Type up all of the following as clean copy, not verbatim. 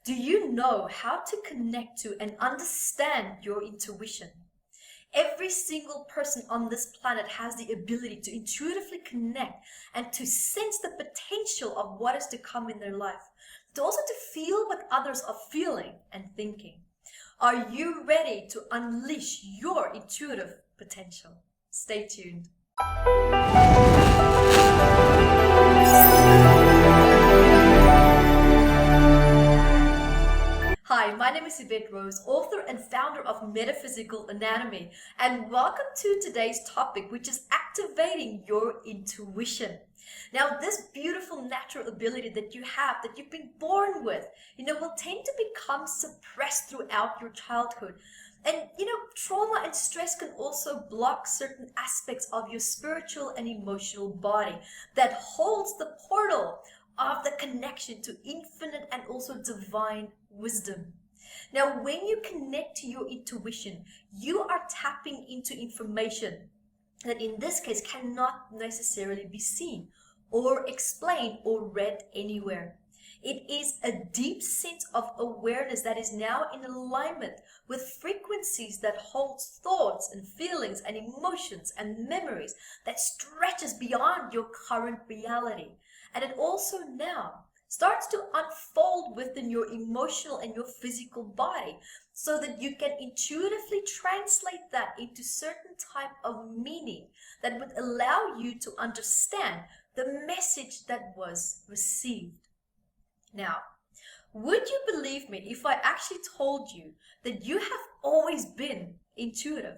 Do you know how to connect to and understand your intuition? Every single person on this planet has the ability to intuitively connect and to sense the potential of what is to come in their life, to also to feel what others are feeling and thinking. Are you ready to unleash your intuitive potential? Stay tuned. Hi, my name is Evette Rose, author and founder of Metaphysical Anatomy, and welcome to today's topic, which is activating your intuition. Now, this beautiful natural ability that you have, that you've been born with, will tend to become suppressed throughout your childhood. And, trauma and stress can also block certain aspects of your spiritual and emotional body that holds the portal of the connection to infinite and also divine wisdom. Now, when you connect to your intuition, you are tapping into information that in this case cannot necessarily be seen or explained or read anywhere. It is a deep sense of awareness that is now in alignment with frequencies that holds thoughts and feelings and emotions and memories that stretches beyond your current reality. And it also now starts to unfold within your emotional and your physical body so that you can intuitively translate that into certain type of meaning that would allow you to understand the message that was received. Now, would you believe me if I actually told you that you have always been intuitive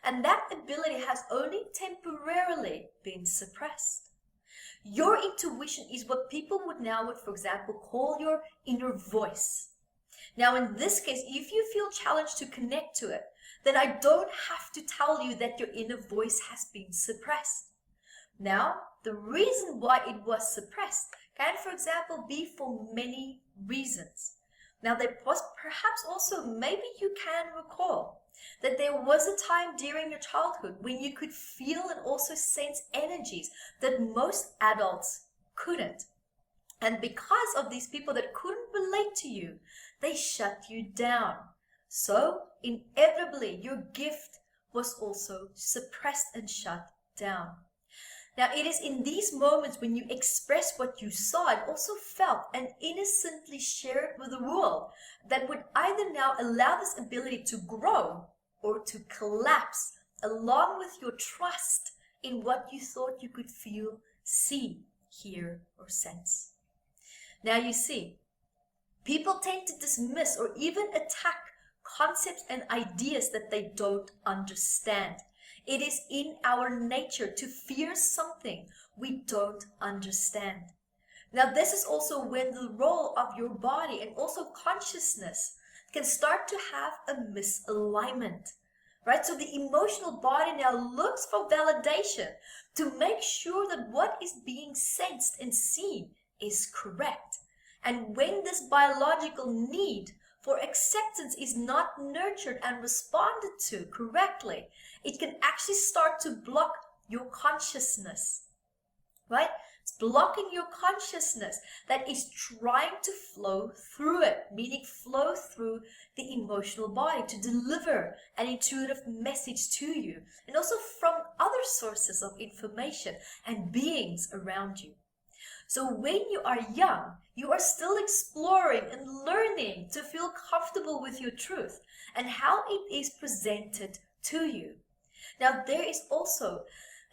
and that ability has only temporarily been suppressed? Your intuition is what people would, for example, call your inner voice. Now, in this case, if you feel challenged to connect to it, then I don't have to tell you that your inner voice has been suppressed. Now, the reason why it was suppressed can, for example, be for many reasons. Now, there was perhaps also, maybe you can recall, that there was a time during your childhood when you could feel and also sense energies that most adults couldn't. And because of these people that couldn't relate to you, they shut you down. So, inevitably, your gift was also suppressed and shut down. Now, it is in these moments when you express what you saw and also felt and innocently share it with the world that would either now allow this ability to grow or to collapse along with your trust in what you thought you could feel, see, hear, or sense. Now, you see, people tend to dismiss or even attack concepts and ideas that they don't understand. It is in our nature to fear something we don't understand. Now, this is also when the role of your body and also consciousness can start to have a misalignment, right? So the emotional body now looks for validation to make sure that what is being sensed and seen is correct. And when this biological need for acceptance is not nurtured and responded to correctly, it can actually start to block your consciousness, right? It's blocking your consciousness that is trying to flow through it, meaning flow through the emotional body to deliver an intuitive message to you and also from other sources of information and beings around you. So when you are young, you are still exploring and learning to feel comfortable with your truth and how it is presented to you. Now, there is also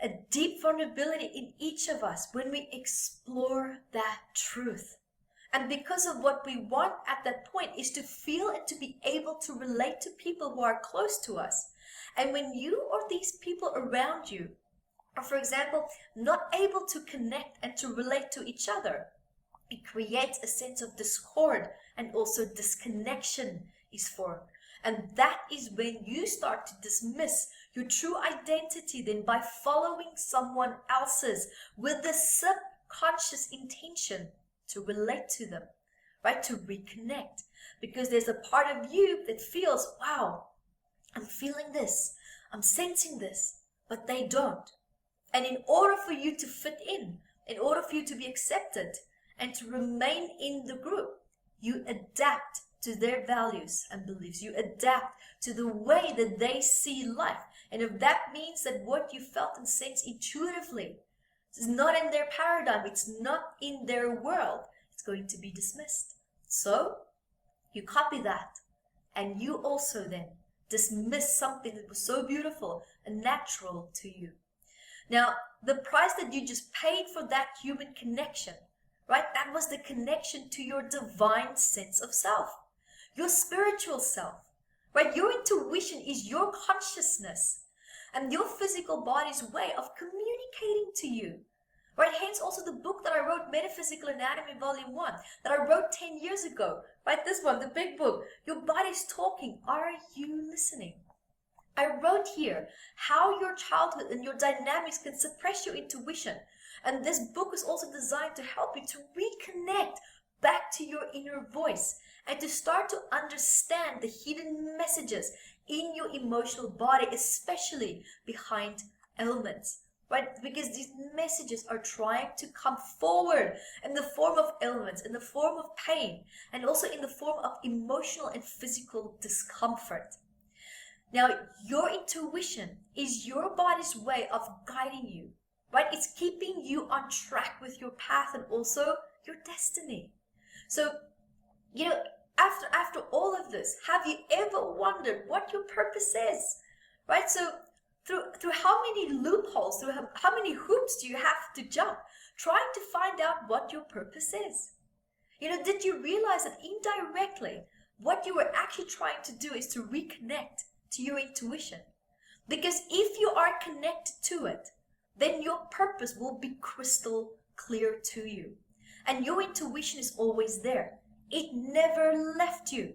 a deep vulnerability in each of us when we explore that truth. And because of what we want at that point is to feel and to be able to relate to people who are close to us. And when you or these people around you are, for example, not able to connect and to relate to each other, it creates a sense of discord and also disconnection is formed. And that is when you start to dismiss your true identity then by following someone else's with the subconscious intention to relate to them, right? To reconnect. Because there's a part of you that feels, wow, I'm feeling this, I'm sensing this, but they don't. And in order for you to fit in order for you to be accepted and to remain in the group, you adapt to their values and beliefs. You adapt to the way that they see life. And if that means that what you felt and sensed intuitively is not in their paradigm, it's not in their world, it's going to be dismissed. So you copy that, and you also then dismiss something that was so beautiful and natural to you. Now, the price that you just paid for that human connection, right? That was the connection to your divine sense of self, your spiritual self, right? Your intuition is your consciousness and your physical body's way of communicating to you, right? Hence also the book that I wrote, Metaphysical Anatomy Volume 1, that I wrote 10 years ago, right? This one, the big book. Your body's talking. Are you listening? I wrote here how your childhood and your dynamics can suppress your intuition. And this book is also designed to help you to reconnect back to your inner voice and to start to understand the hidden messages in your emotional body, especially behind ailments, right? Because these messages are trying to come forward in the form of ailments, in the form of pain, and also in the form of emotional and physical discomfort. Now, your intuition is your body's way of guiding you, right? It's keeping you on track with your path and also your destiny. So, after all of this, have you ever wondered what your purpose is, right? So, through how many loopholes, through how many hoops do you have to jump trying to find out what your purpose is? Did you realize that indirectly, what you were actually trying to do is to reconnect to your intuition? Because if you are connected to it, then your purpose will be crystal clear to you. And your intuition is always there. It never left you.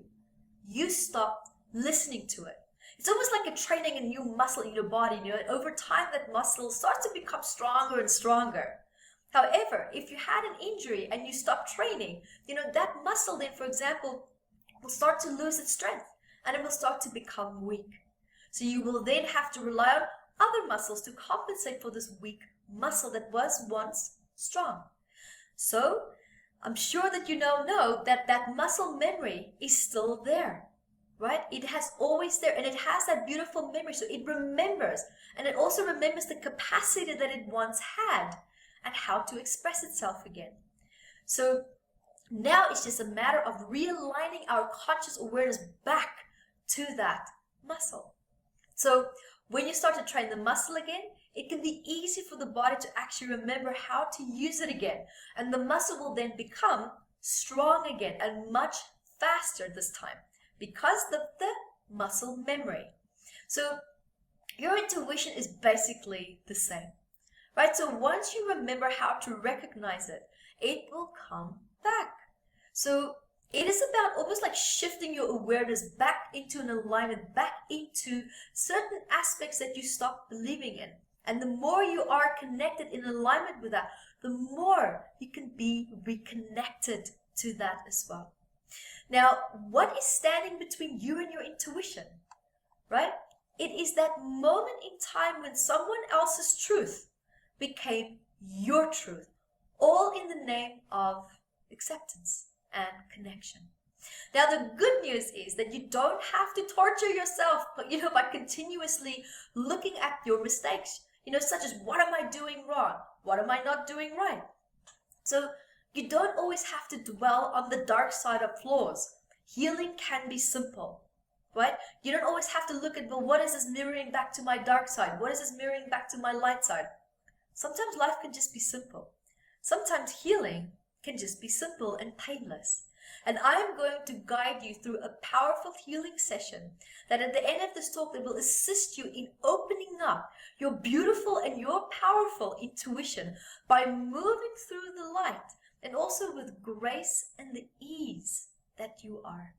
You stopped listening to it. It's almost like training a new muscle in your body, and over time that muscle starts to become stronger and stronger. However, if you had an injury and you stop training, that muscle then, for example, will start to lose its strength and it will start to become weak. So you will then have to rely on other muscles to compensate for this weak muscle that was once strong. So I'm sure that you now know that that muscle memory is still there, right? It has always there, and it has that beautiful memory. So it remembers, and it also remembers the capacity that it once had and how to express itself again. So now it's just a matter of realigning our conscious awareness back to that muscle. So when you start to train the muscle again, it can be easy for the body to actually remember how to use it again. And the muscle will then become strong again and much faster this time because of the muscle memory. So your intuition is basically the same, right? So once you remember how to recognize it, it will come back. So it is about almost like shifting your awareness back into an alignment, back into certain aspects that you stopped believing in. And the more you are connected in alignment with that, the more you can be reconnected to that as well. Now, what is standing between you and your intuition, right? It is that moment in time when someone else's truth became your truth, all in the name of acceptance and connection. Now, the good news is that you don't have to torture yourself, by continuously looking at your mistakes, such as what am I doing wrong? What am I not doing right? So you don't always have to dwell on the dark side of flaws. Healing can be simple, right? You don't always have to look at, well, what is this mirroring back to my dark side? What is this mirroring back to my light side? Sometimes life can just be simple. Sometimes healing can just be simple and painless. And I'm going to guide you through a powerful healing session that at the end of this talk that will assist you in opening up your beautiful and your powerful intuition by moving through the light and also with grace and the ease that you are.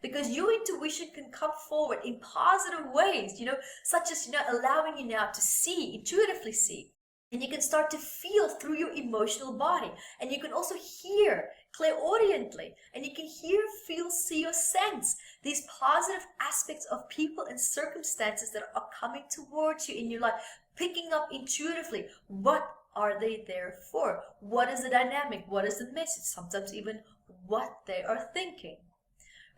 Because your intuition can come forward in positive ways, such as, allowing you now to see, intuitively see. And you can start to feel through your emotional body. And you can also hear clairaudiently. And you can hear, feel, see, or sense these positive aspects of people and circumstances that are coming towards you in your life. Picking up intuitively, what are they there for? What is the dynamic? What is the message? Sometimes even, what they are thinking.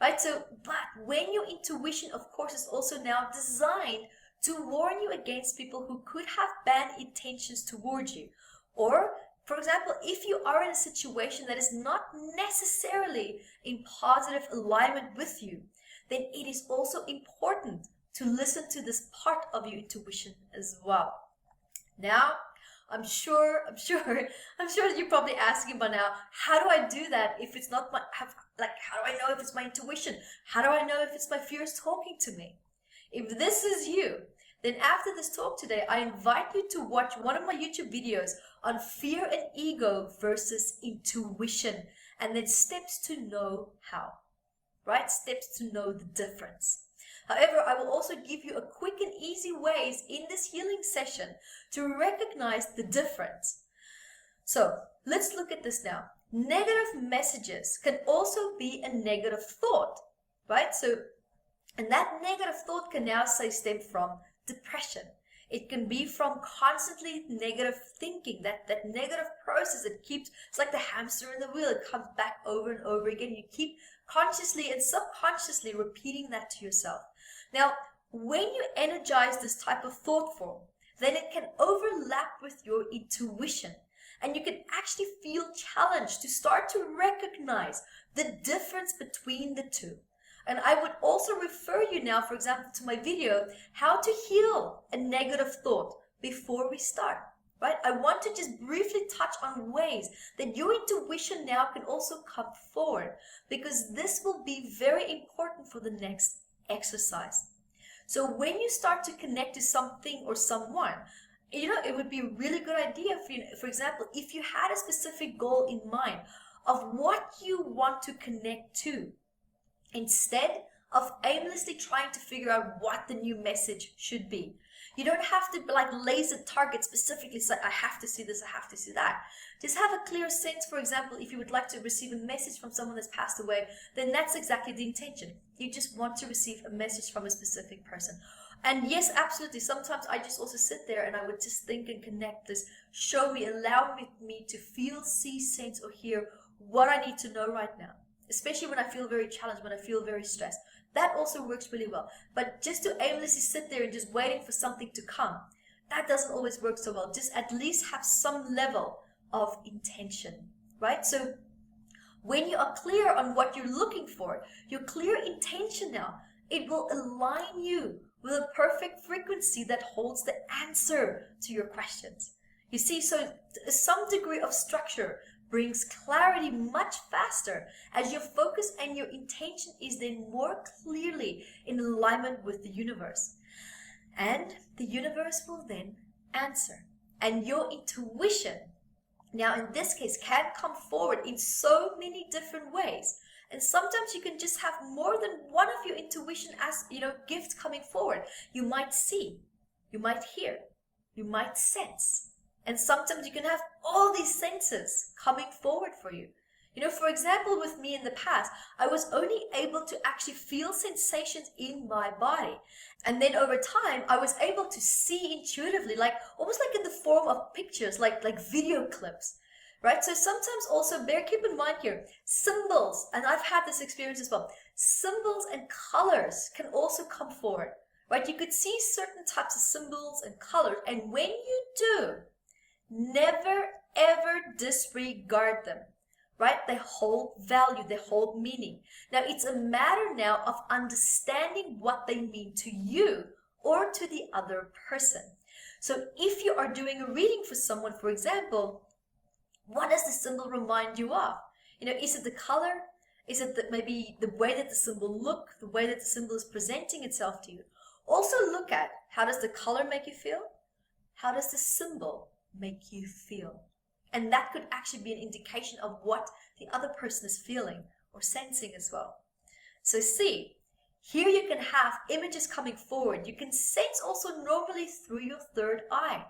Right? So, but when your intuition, of course, is also now designed to warn you against people who could have bad intentions towards you. Or, for example, if you are in a situation that is not necessarily in positive alignment with you, then it is also important to listen to this part of your intuition as well. Now, I'm sure that you're probably asking by now, how do I do that if it's not how do I know if it's my intuition? How do I know if it's my fears talking to me? If this is you, then after this talk today, I invite you to watch one of my YouTube videos on fear and ego versus intuition, and then steps to know how, right? Steps to know the difference. However, I will also give you a quick and easy ways in this healing session to recognize the difference. So let's look at this now. Negative messages can also be a negative thought, right? And that negative thought can now stem from depression. It can be from constantly negative thinking, that negative process that keeps, it's like the hamster in the wheel. It comes back over and over again. You keep consciously and subconsciously repeating that to yourself. Now, when you energize this type of thought form, then it can overlap with your intuition, and you can actually feel challenged to start to recognize the difference between the two. And I would also refer you now, for example, to my video, how to heal a negative thought before we start, right? I want to just briefly touch on ways that your intuition now can also come forward, because this will be very important for the next exercise. So when you start to connect to something or someone, it would be a really good idea for you, for example, if you had a specific goal in mind of what you want to connect to, instead of aimlessly trying to figure out what the new message should be. You don't have to laser target specifically, say, I have to see this, I have to see that. Just have a clear sense. For example, if you would like to receive a message from someone that's passed away, then that's exactly the intention. You just want to receive a message from a specific person. And yes, absolutely, sometimes I just also sit there and I would just think and connect this, show me, allow me to feel, see, sense, or hear what I need to know right now. Especially when I feel very challenged, when I feel very stressed. That also works really well. But just to aimlessly sit there and just waiting for something to come, that doesn't always work so well. Just at least have some level of intention, right? So when you are clear on what you're looking for, your clear intention now, it will align you with a perfect frequency that holds the answer to your questions. You see, so some degree of structure brings clarity much faster as your focus and your intention is then more clearly in alignment with the universe. And the universe will then answer. And your intuition, now in this case, can come forward in so many different ways. And sometimes you can just have more than one of your intuition as, gifts coming forward. You might see, you might hear, you might sense. And sometimes you can have all these senses coming forward for you. For example, with me in the past, I was only able to actually feel sensations in my body. And then over time, I was able to see intuitively, almost like in the form of pictures, like video clips, right? So sometimes also, keep in mind here, symbols, and I've had this experience as well, symbols and colors can also come forward, right? You could see certain types of symbols and colors, and when you do, never ever disregard them, right? They hold value, they hold meaning. Now it's a matter now of understanding what they mean to you or to the other person. So if you are doing a reading for someone, for example, what does the symbol remind you of? Is it the color? Is it maybe the way that the symbol looks, the way that the symbol is presenting itself to you? Also look at, how does the color make you feel? How does the symbol make you feel? And that could actually be an indication of what the other person is feeling or sensing as well. So see, here you can have images coming forward. You can sense also normally through your third eye.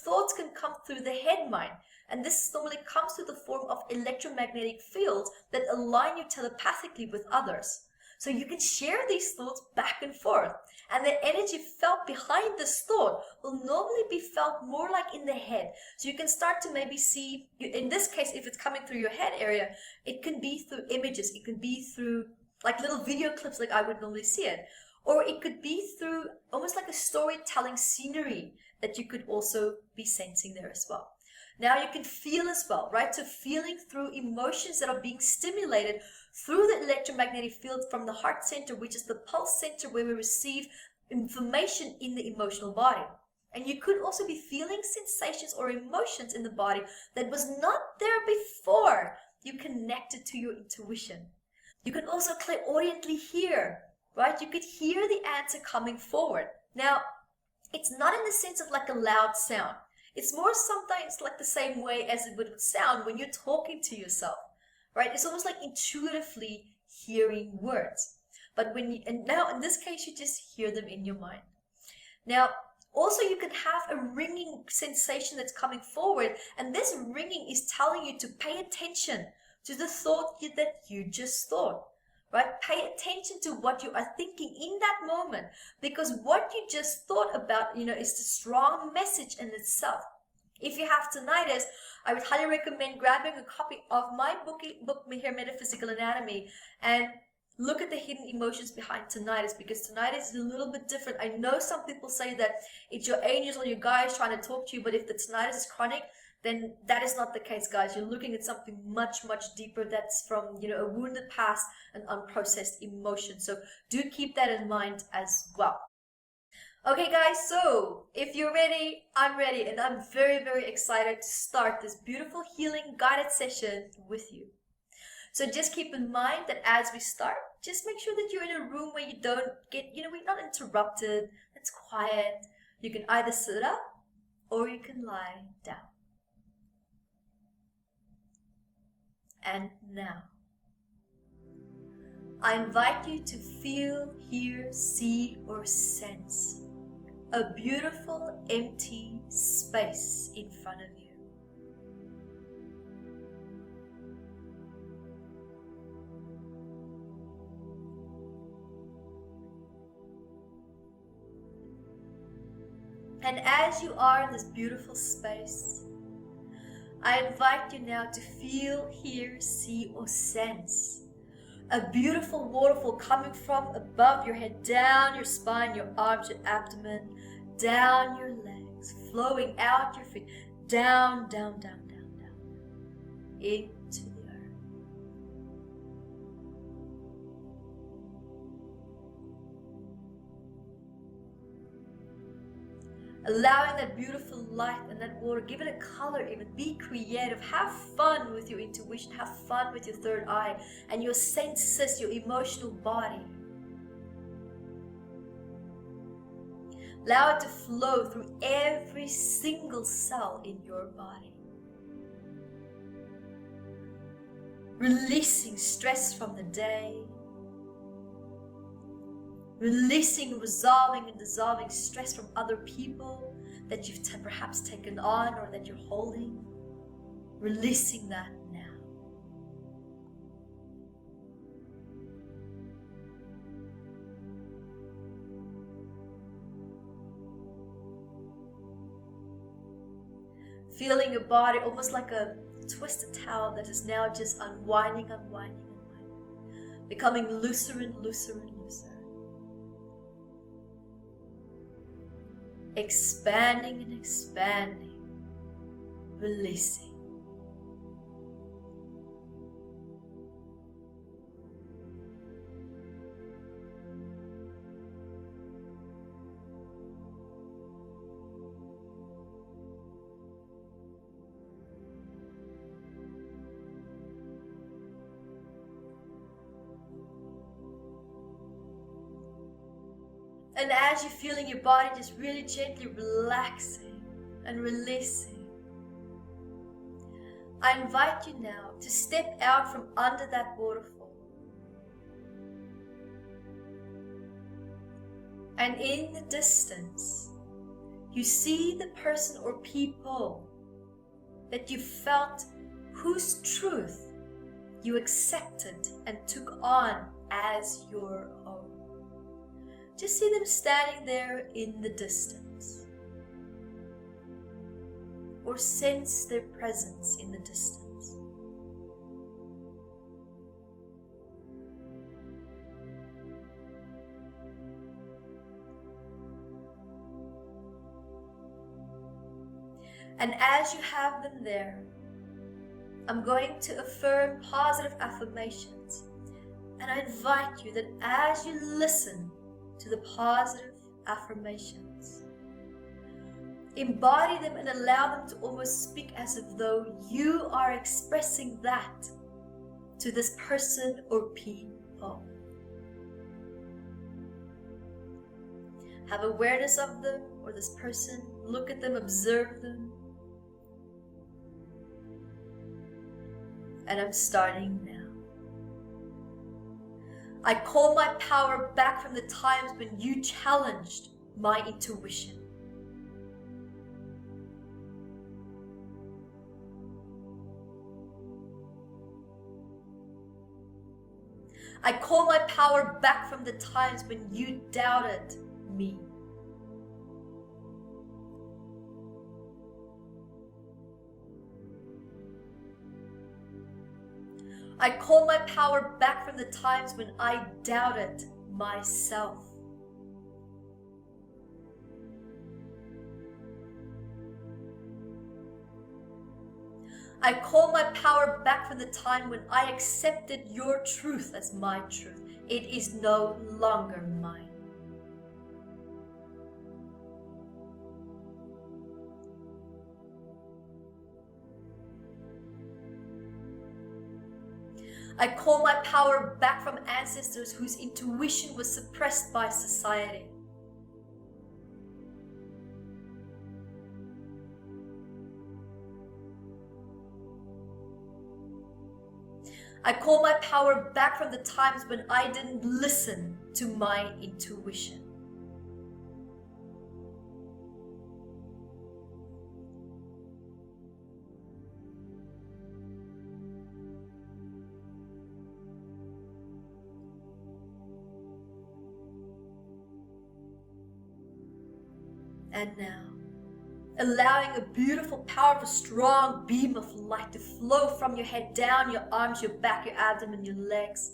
Thoughts can come through the head mind. And this normally comes through the form of electromagnetic fields that align you telepathically with others. So you can share these thoughts back and forth. And the energy felt behind this thought will normally be felt more like in the head. So you can start to maybe see, in this case, if it's coming through your head area, it can be through images. It can be through like little video clips like I would normally see it. Or it could be through almost like a storytelling scenery that you could also be sensing there as well. Now you can feel as well, right? So feeling through emotions that are being stimulated through the electromagnetic field from the heart center, which is the pulse center where we receive information in the emotional body. And you could also be feeling sensations or emotions in the body that was not there before you connected to your intuition. You can also clairaudiently hear, right? You could hear the answer coming forward. Now, it's not in the sense of like a loud sound. It's more sometimes like the same way as it would sound when you're talking to yourself, right? It's almost like intuitively hearing words. But and now in this case, you just hear them in your mind. Now, also you can have a ringing sensation that's coming forward, and this ringing is telling you to pay attention to the thought that you just thought, right? Pay attention to what you are thinking in that moment, because what you just thought about, is the strong message in itself. If you have tinnitus, I would highly recommend grabbing a copy of my book here, Metaphysical Anatomy, and look at the hidden emotions behind tinnitus, because tinnitus is a little bit different. I know some people say that it's your angels or your guides trying to talk to you, but if the tinnitus is chronic, then that is not the case, guys. You're looking at something much, much deeper that's from, a wounded past and unprocessed emotion. So do keep that in mind as well. Okay, guys, so if you're ready, I'm ready, and I'm very, very excited to start this beautiful healing guided session with you. So just keep in mind that as we start, just make sure that you're in a room where you don't get, we're not interrupted, it's quiet. You can either sit up or you can lie down. And now, I invite you to feel, hear, see, or sense a beautiful empty space in front of you. And as you are in this beautiful space, I invite you now to feel, hear, see, or sense a beautiful waterfall coming from above your head, down your spine, your arms, your abdomen, down your legs, flowing out your feet, down, down, down, down, down, into the earth. Allowing that beautiful light and that water, give it a color even, be creative, have fun with your intuition, have fun with your third eye and your senses, your emotional body. Allow it to flow through every single cell in your body. Releasing stress from the day. Releasing, resolving, and dissolving stress from other people that you've perhaps taken on or that you're holding. Releasing that now. Feeling your body almost like a twisted towel that is now just unwinding, unwinding, unwinding. Becoming looser and looser and looser. Expanding and expanding, releasing. And as you're feeling your body just really gently relaxing and releasing, I invite you now to step out from under that waterfall. And in the distance, you see the person or people that you felt whose truth you accepted and took on as your own. Just see them standing there in the distance, or sense their presence in the distance. And as you have them there, I'm going to affirm positive affirmations. And I invite you that as you listen to the positive affirmations, embody them and allow them to almost speak as if though you are expressing that to this person or people. Have awareness of them or this person. Look at them, observe them. And I'm starting now. I call my power back from the times when you challenged my intuition. I call my power back from the times when you doubted me. I call my power back from the times when I doubted myself. I call my power back from the time when I accepted your truth as my truth. It is no longer mine. I call my power back from ancestors whose intuition was suppressed by society. I call my power back from the times when I didn't listen to my intuition. And now, allowing a beautiful, powerful, strong beam of light to flow from your head down your arms, your back, your abdomen, your legs,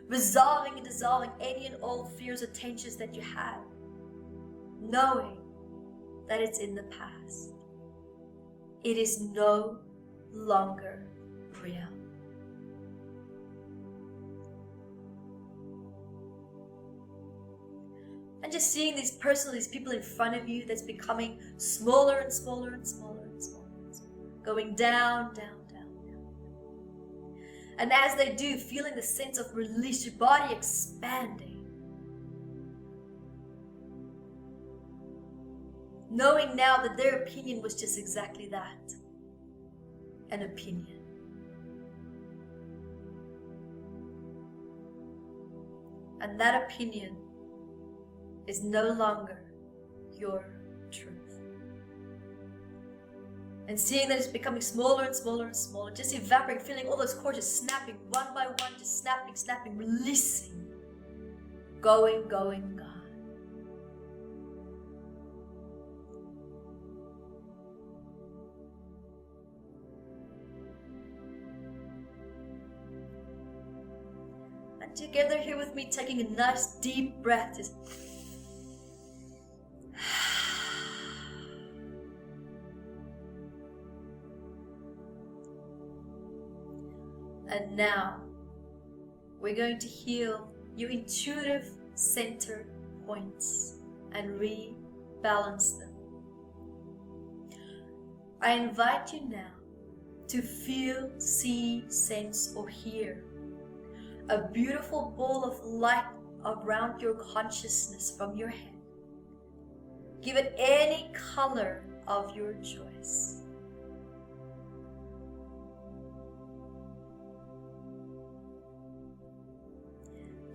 resolving and dissolving any and all fears or tensions that you had, knowing that it's in the past. It is no longer real. And just seeing these people in front of you that's becoming smaller and smaller and smaller and smaller and smaller, going down, down, down, down. And as they do, feeling the sense of release, your body expanding. Knowing now that their opinion was just exactly that, an opinion. And that opinion is no longer your truth. And seeing that it's becoming smaller and smaller and smaller, just evaporating, feeling all those cords just snapping one by one, just snapping, snapping, releasing, going, going, gone. And together here with me, taking a nice deep breath, just and now, we're going to heal your intuitive center points and rebalance them. I invite you now to feel, see, sense, or hear a beautiful ball of light around your consciousness from your head. Give it any color of your choice.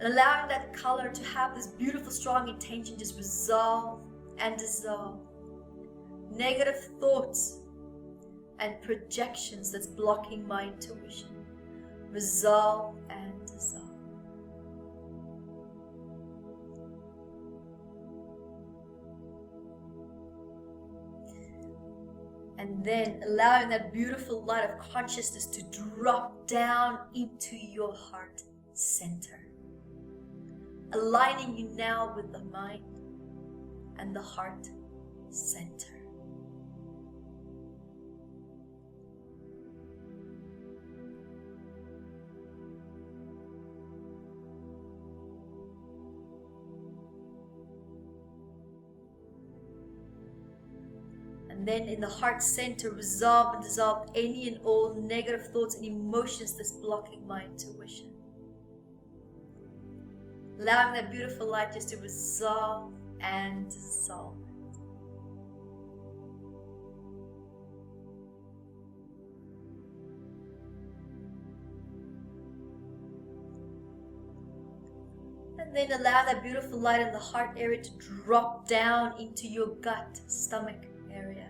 And allowing that color to have this beautiful, strong intention just resolve and dissolve. Negative thoughts and projections that's blocking my intuition. Resolve and dissolve. And then allowing that beautiful light of consciousness to drop down into your heart center. Aligning you now with the mind and the heart center. And then in the heart center, resolve and dissolve any and all negative thoughts and emotions that's blocking my intuition. Allowing that beautiful light just to resolve and dissolve it. And then allow that beautiful light in the heart area to drop down into your gut, stomach area.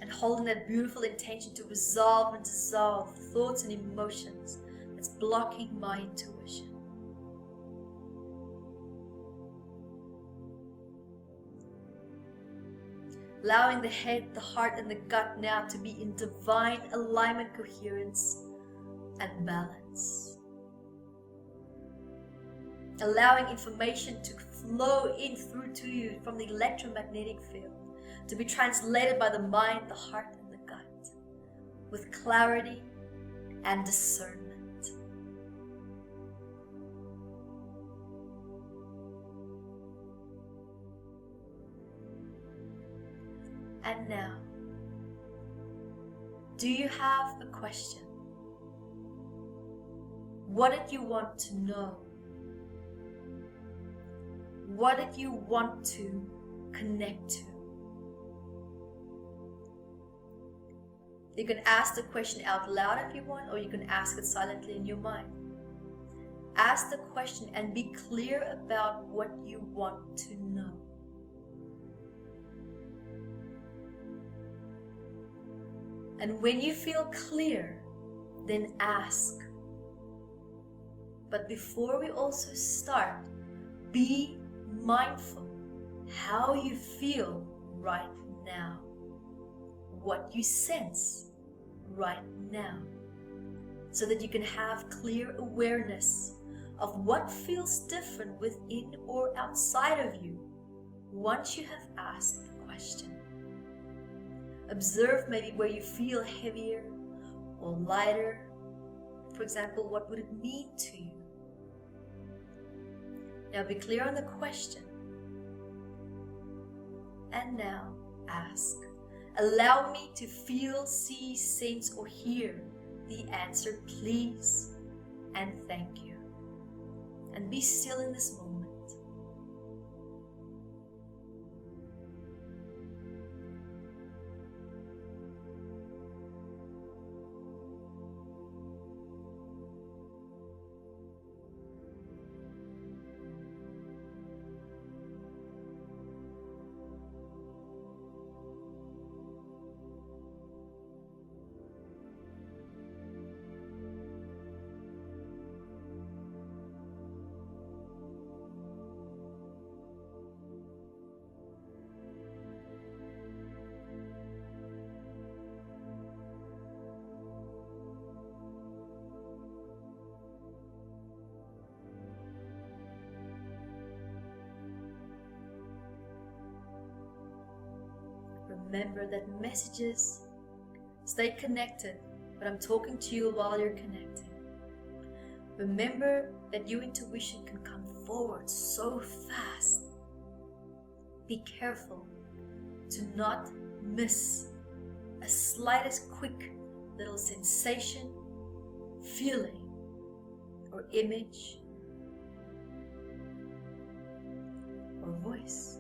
And holding that beautiful intention to resolve and dissolve thoughts and emotions that's blocking my intuition. Allowing the head, the heart, and the gut now to be in divine alignment, coherence, and balance. Allowing information to flow in through to you from the electromagnetic field, to be translated by the mind, the heart, and the gut, with clarity and discernment. And now, do you have a question? What did you want to know? What did you want to connect to? You can ask the question out loud if you want, or you can ask it silently in your mind. Ask the question and be clear about what you want to know. And when you feel clear, then ask. But before we also start, be mindful how you feel right now, what you sense right now, so that you can have clear awareness of what feels different within or outside of you once you have asked the question. Observe maybe where you feel heavier or lighter. For example, what would it mean to you? Now be clear on the question. And now ask. Allow me to feel, see, sense, or hear the answer, please, and thank you. And be still in this moment. Remember that messages stay connected, but I'm talking to you while you're connecting. Remember that your intuition can come forward so fast. Be careful to not miss a slightest quick little sensation, feeling, or image, or voice.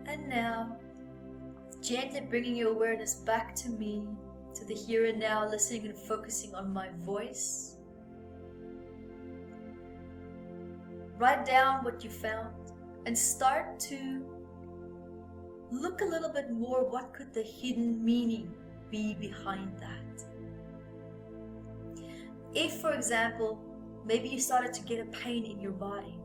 And now, gently bringing your awareness back to me, to the here and now, listening and focusing on my voice. write down what you found and start to look a little bit more, what could the hidden meaning be behind that? If, for example, maybe you started to get a pain in your body,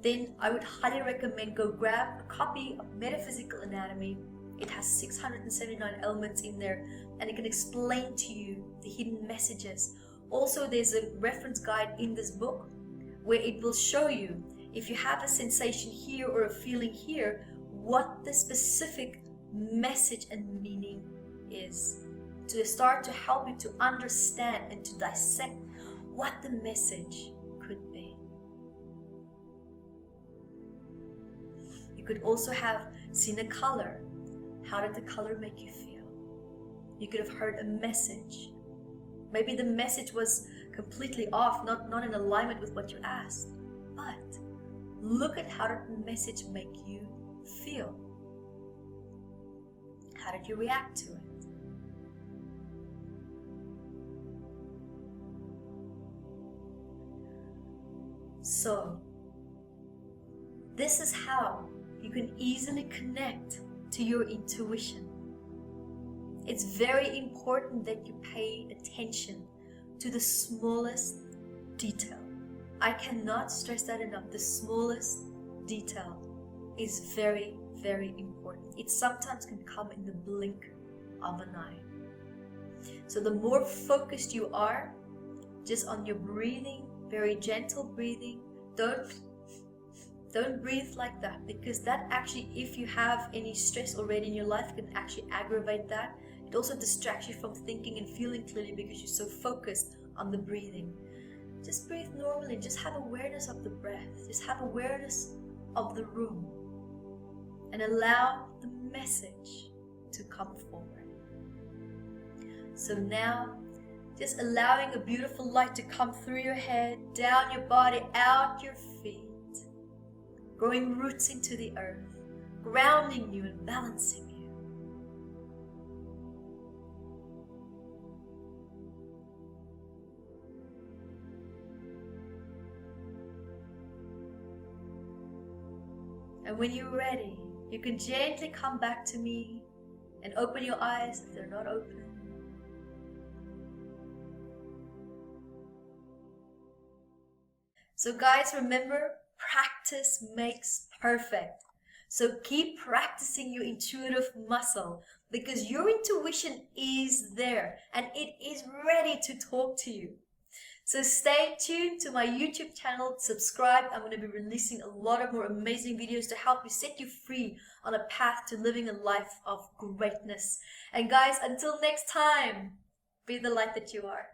then I would highly recommend go grab a copy of Metaphysical Anatomy. It has 679 elements in there, and it can explain to you the hidden messages. Also, there's a reference guide in this book where it will show you if you have a sensation here or a feeling here, what the specific message and meaning is, to start to help you to understand and to dissect what the message could be. You could also have seen a color. How did the color make you feel? You could have heard a message. Maybe the message was completely off, not in alignment with what you asked. But look at how did the message make you feel? How did you react to it? So, this is how you can easily connect to your intuition. It's very important that you pay attention to the smallest detail. I cannot stress that enough. The smallest detail is very, very important. It sometimes can come in the blink of an eye. So the more focused you are just on your breathing, very gentle breathing, don't breathe like that, because that actually, if you have any stress already in your life, can actually aggravate that. It also distracts you from thinking and feeling clearly because you're so focused on the breathing. Just breathe normally. Just have awareness of the breath. Just have awareness of the room. And allow the message to come forward. So now, just allowing a beautiful light to come through your head, down your body, out your feet. Growing roots into the earth, grounding you and balancing you. And when you're ready, you can gently come back to me and open your eyes if they're not open. So guys, remember, practice makes perfect. So keep practicing your intuitive muscle, because your intuition is there and it is ready to talk to you. So stay tuned to my YouTube channel, subscribe. I'm going to be releasing a lot of more amazing videos to help you set you free on a path to living a life of greatness. And guys, until next time, be the light that you are.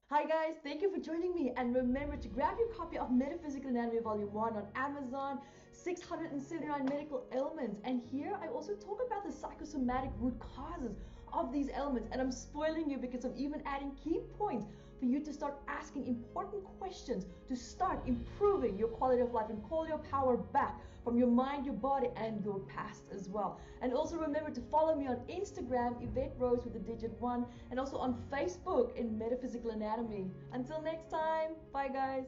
Hi guys, thank you for joining me, and remember to grab your copy of Metaphysical Anatomy Volume 1 on Amazon, 679 medical elements. And here I also talk about the psychosomatic root causes of these elements, and I'm spoiling you because I'm even adding key points for you to start asking important questions to start improving your quality of life and call your power back from your mind, your body, and your past as well. And also remember to follow me on Instagram, Evette Rose with the digit 1, and also on Facebook in Metaphysical Anatomy. Until next time, bye guys.